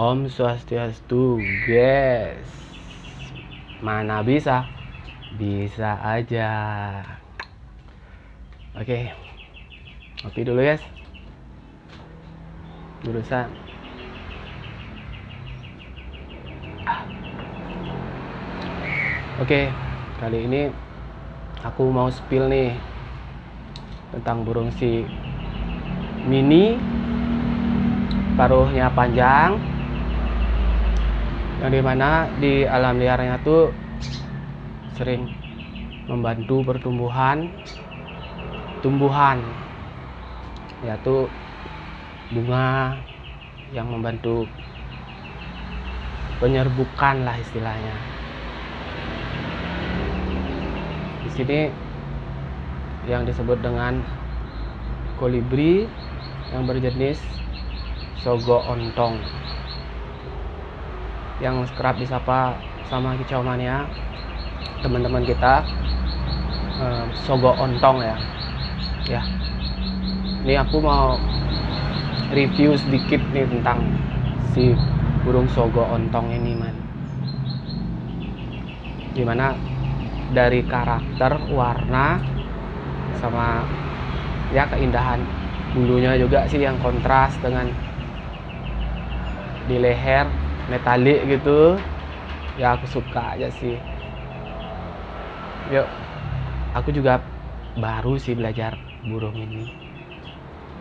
Om Swastiastu, guys. Mana bisa? Bisa aja. Oke, ngopi dulu, guys. Berusaha. Oke, kali ini aku mau spill nih tentang burung si mini, paruhnya panjang, yang dimana di alam liarnya tuh sering membantu pertumbuhan yaitu bunga yang membantu penyerbukan lah istilahnya. Di sini yang disebut dengan kolibri yang berjenis sogo ontong, yang kerap disapa sama kicau mania teman-teman kita, sogo ontong ya. Ini aku mau review sedikit nih tentang si burung sogo ontong ini, man. Dimana dari karakter, warna, sama ya keindahan bulunya juga sih yang kontras dengan di leher metalik gitu, ya aku suka aja sih. Yuk, aku juga baru sih belajar burung ini.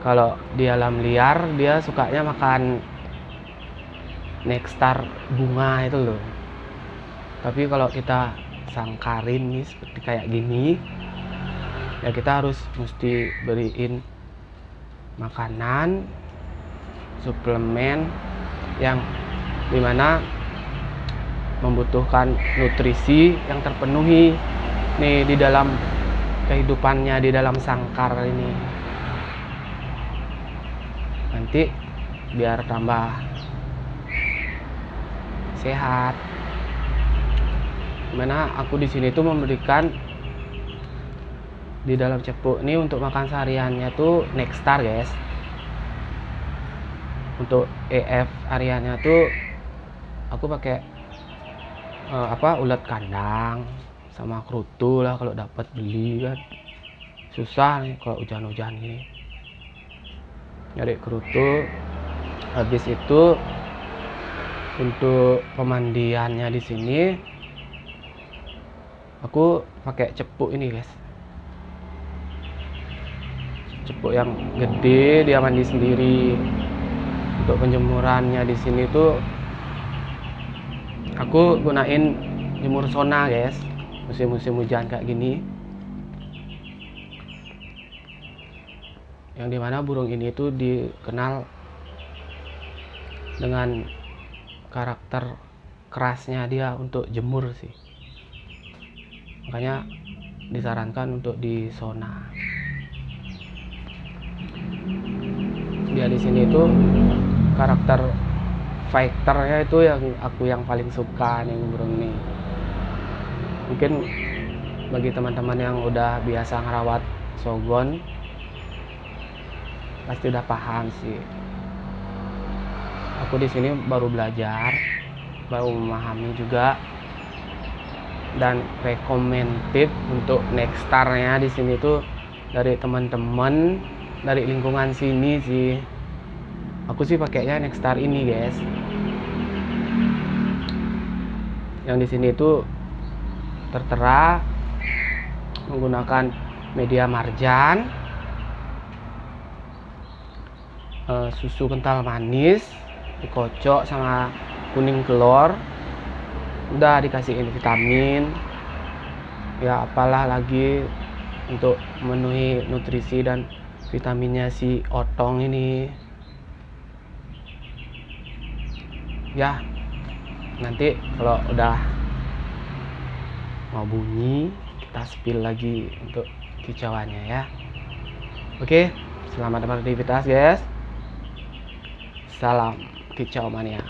Kalau di alam liar dia sukanya makan nektar bunga itu loh, tapi kalau kita sangkarin nih seperti kayak gini, ya kita harus mesti beriin makanan, suplemen yang dimana membutuhkan nutrisi yang terpenuhi nih di dalam kehidupannya, di dalam sangkar ini, nanti biar tambah sehat. Dimana aku di sini tuh memberikan di dalam cepuk ini untuk makan sehariannya tuh nektar, guys. Untuk EF hariannya tuh aku pakai ulat kandang sama kerutu lah, kalau dapat beli kan susah nih kalau hujan-hujan gini nyari kerutu. Habis itu untuk pemandiannya di sini aku pakai cepuk ini, guys. Cepuk yang gede, dia mandi sendiri. Untuk penjemurannya di sini tuh aku gunain jemur sona, guys. Musim-musim hujan kayak gini, yang dimana burung ini tuh dikenal dengan karakter kerasnya dia untuk jemur sih, makanya disarankan untuk di sona. Dia di sini tuh karakter fighternya itu yang paling suka nih burung ini. Mungkin bagi teman-teman yang udah biasa ngerawat sogon pasti udah paham sih. Aku di sini baru belajar, baru memahami juga, dan recommended untuk nektarnya di sini tuh dari teman-teman dari lingkungan sini sih. Aku sih pakainya nektar ini, guys. Yang di sini tuh tertera menggunakan media marjan, susu kental manis dikocok sama kuning telur, udah dikasihin vitamin, ya apalah lagi untuk memenuhi nutrisi dan vitaminnya si otong ini. Ya, nanti kalau udah mau bunyi kita spill lagi untuk kicauannya ya. Oke, selamat beraktivitas, guys. Salam kicau mania.